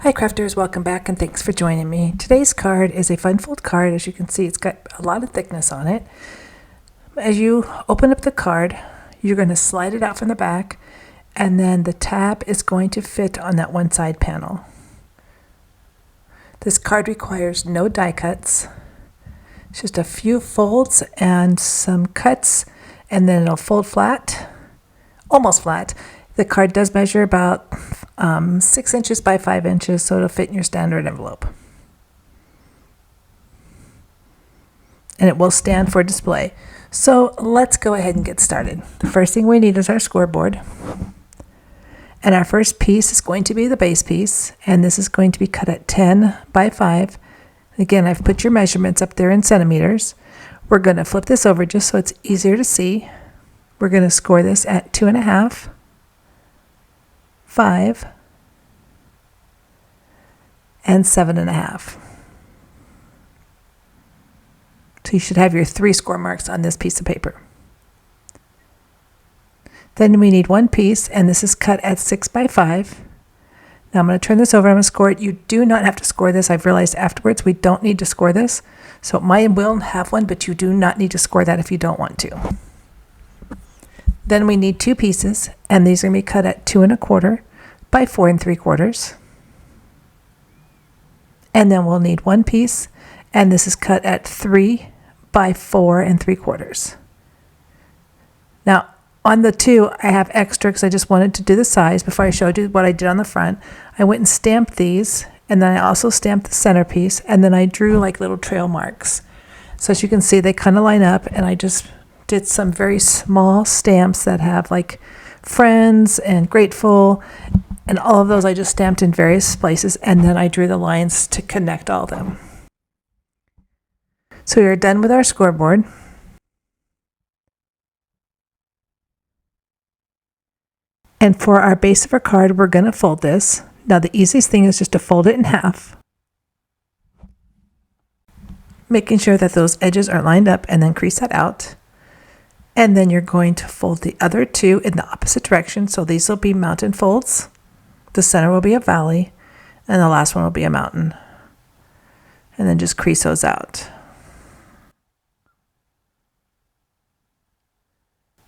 Hi crafters, welcome back and thanks for joining me. Today's card is a fun fold card. As you can see, it's got a lot of thickness on it. As you open up the card, you're going to slide it out from the back, and then the tab is going to fit on that one side panel. This card requires no die cuts. It's just a few folds and some cuts, and then it'll fold flat, almost flat. The card does measure about 6 inches by 5 inches, so it'll fit in your standard envelope. And it will stand for display. So let's go ahead and get started. The first thing we need is our scoreboard. And our first piece is going to be the base piece, and this is going to be cut at 10 by 5. Again, I've put your measurements up there in centimeters. We're going to flip this over just so it's easier to see. We're going to score this at 2.5, 5, and 7.5. So you should have your 3 score marks on this piece of paper. Then we need one piece, and this is cut at 6 by 5. Now I'm going to turn this over. I'm going to score it. You do not have to score this. I've realized afterwards we don't need to score this. So mine will have one, but you do not need to score that if you don't want to. Then we need 2 pieces, and these are going to be cut at 2.25 by 4 3/4. And then we'll need one piece, and this is cut at 3 by 4 3/4. Now, on the 2, I have extra because I just wanted to do the size before I showed you what I did on the front. I went and stamped these, and then I also stamped the centerpiece, and then I drew like little trail marks. So as you can see, they kind of line up, and I just did some very small stamps that have like friends and grateful, and all of those I just stamped in various places, and then I drew the lines to connect all of them. So we are done with our scoreboard. And for our base of our card, we're going to fold this. Now the easiest thing is just to fold it in half, making sure that those edges are lined up, and then crease that out. And then you're going to fold the other 2 in the opposite direction. So these will be mountain folds. The center will be a valley, and the last one will be a mountain. And then just crease those out.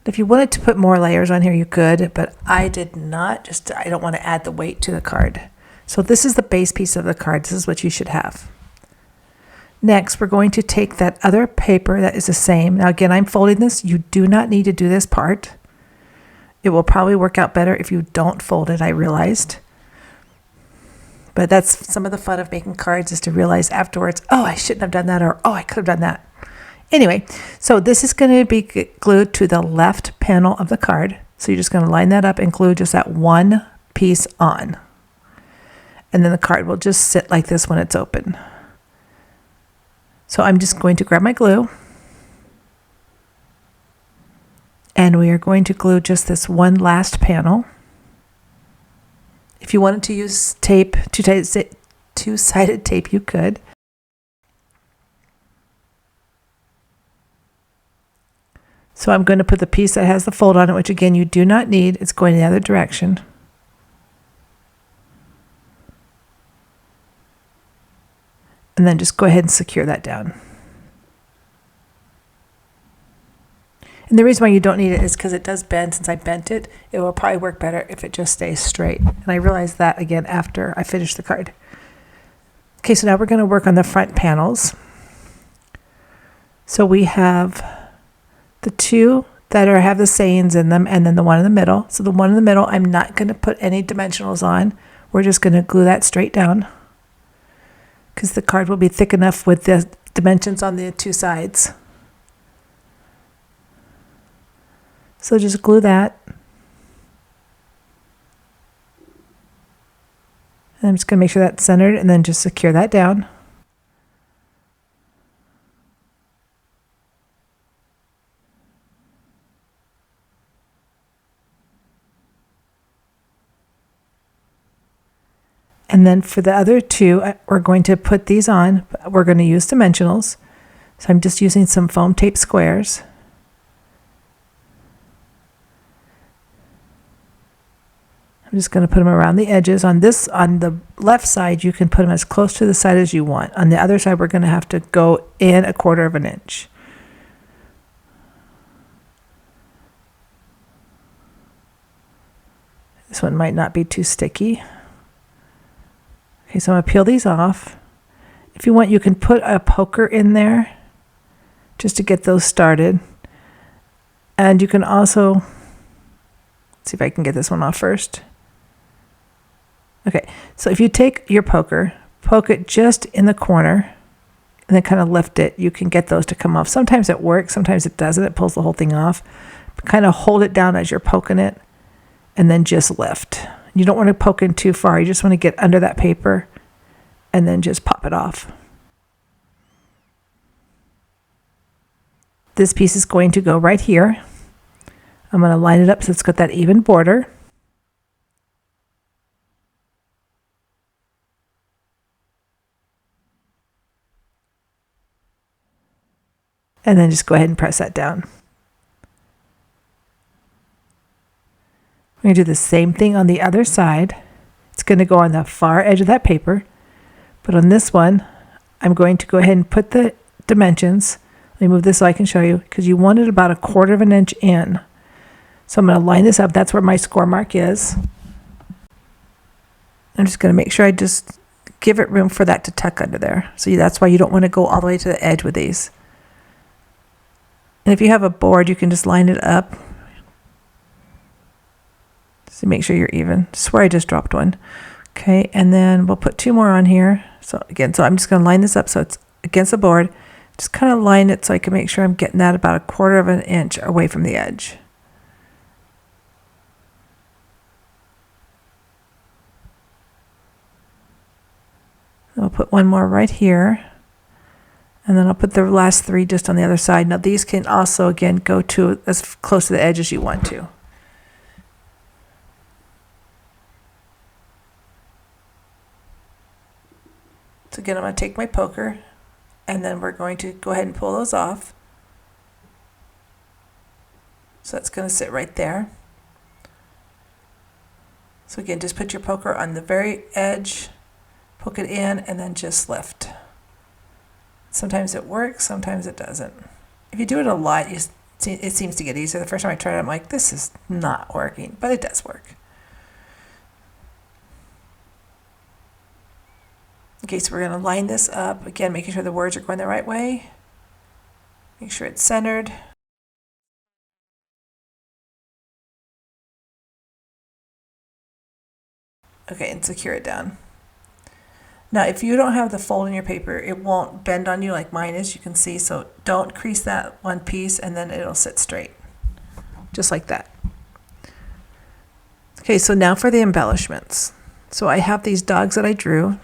If you wanted to put more layers on here, you could, but I did not. I don't want to add the weight to the card. So this is the base piece of the card. This is what you should have. Next, we're going to take that other paper that is the same. Now again, I'm folding this. You do not need to do this part. It will probably work out better if you don't fold it, I realized. But that's some of the fun of making cards, is to realize afterwards, oh, I shouldn't have done that, or oh, I could have done that. Anyway, so this is going to be glued to the left panel of the card. So you're just going to line that up and glue just that one piece on. And then the card will just sit like this when it's open. So I'm just going to grab my glue, and we are going to glue just this one last panel. If you wanted to use tape, two-sided tape, you could. So I'm going to put the piece that has the fold on it, which again you do not need. It's going the other direction. And then just go ahead and secure that down. And the reason why you don't need it is because it does bend. Since I bent it, it will probably work better if it just stays straight. And I realized that again after I finished the card. Okay, so now we're going to work on the front panels. So we have the 2 that have the sayings in them, and then the one in the middle. So the one in the middle, I'm not going to put any dimensionals on. We're just going to glue that straight down, because the card will be thick enough with the dimensions on the 2 sides. So just glue that. And I'm just going to make sure that's centered, and then just secure that down. And then for the other 2, we're going to put these on. We're going to use dimensionals. So I'm just using some foam tape squares. I'm just going to put them around the edges. On the left side, you can put them as close to the side as you want. On the other side, we're going to have to go in 1/4 of an inch. This one might not be too sticky. Okay, so I'm going to peel these off. If you want, you can put a poker in there just to get those started. And you can also, let's see if I can get this one off first. Okay, so if you take your poker, poke it just in the corner, and then kind of lift it, you can get those to come off. Sometimes it works, sometimes it doesn't. It pulls the whole thing off. But kind of hold it down as you're poking it, and then just lift. You don't want to poke in too far. You just want to get under that paper, and then just pop it off. This piece is going to go right here. I'm going to line it up so it's got that even border. And then just go ahead and press that down. We're going to do the same thing on the other side. It's going to go on the far edge of that paper. But on this one, I'm going to go ahead and put the dimensions. Let me move this so I can show you, because you want it about 1/4 of an inch in. So I'm going to line this up. That's where my score mark is. I'm just going to make sure I just give it room for that to tuck under there. So that's why you don't want to go all the way to the edge with these. And if you have a board, you can just line it up. So make sure you're even. I swear I just dropped one. Okay, and then we'll put 2 more on here. So again, so I'm just going to line this up so it's against the board. Just kind of line it so I can make sure I'm getting that about 1/4 of an inch away from the edge. And I'll put 1 more right here. And then I'll put the last 3 just on the other side. Now these can also, again, go to as close to the edge as you want to. So again, I'm going to take my poker, and then we're going to go ahead and pull those off. So that's going to sit right there. So again, just put your poker on the very edge, poke it in, and then just lift. Sometimes it works, sometimes it doesn't. If you do it a lot, it seems to get easier. The first time I tried it, I'm like, this is not working, but it does work. Okay, so we're going to line this up. Again, making sure the words are going the right way. Make sure it's centered. Okay, and secure it down. Now, if you don't have the fold in your paper, it won't bend on you like mine is, you can see. So don't crease that one piece, and then it'll sit straight, just like that. Okay, so now for the embellishments. So I have these dogs that I drew.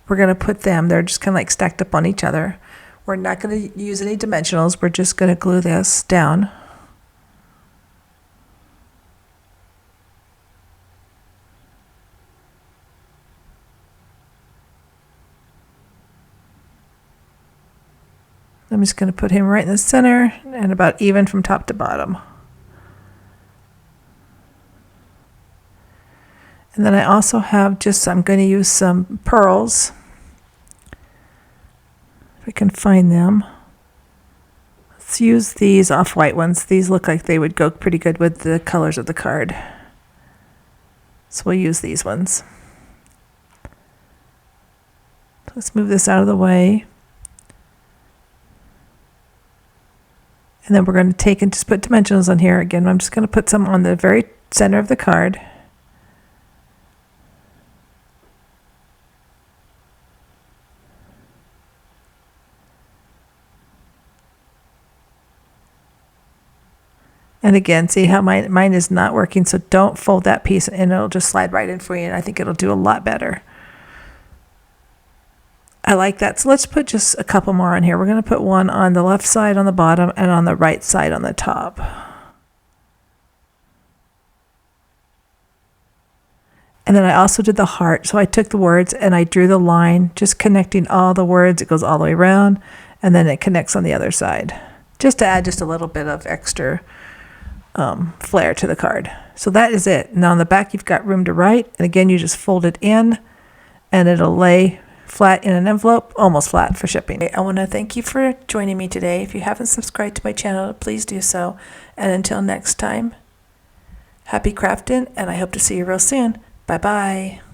We're going to put them, they're just kind of like stacked up on each other. We're not going to use any dimensionals. We're just going to glue this down. I'm just going to put him right in the center and about even from top to bottom. And then I also have I'm going to use some pearls. If I can find them. Let's use these off-white ones. These look like they would go pretty good with the colors of the card. So we'll use these ones. Let's move this out of the way. And then we're going to take and just put dimensionals on here. Again, I'm just going to put some on the very center of the card. And again, see how mine is not working, so don't fold that piece and it'll just slide right in for you, and I think it'll do a lot better. I like that. So let's put just a couple more on here. We're going to put one on the left side on the bottom and on the right side on the top. And then I also did the heart. So I took the words and I drew the line, just connecting all the words. It goes all the way around, and then it connects on the other side, just to add just a little bit of extra flare to the card. So that is it. Now on the back you've got room to write, and again you just fold it in and it'll lay flat in an envelope, almost flat for shipping. I want to thank you for joining me today. If you haven't subscribed to my channel, please do so. And until next time, happy crafting, and I hope to see you real soon. Bye bye.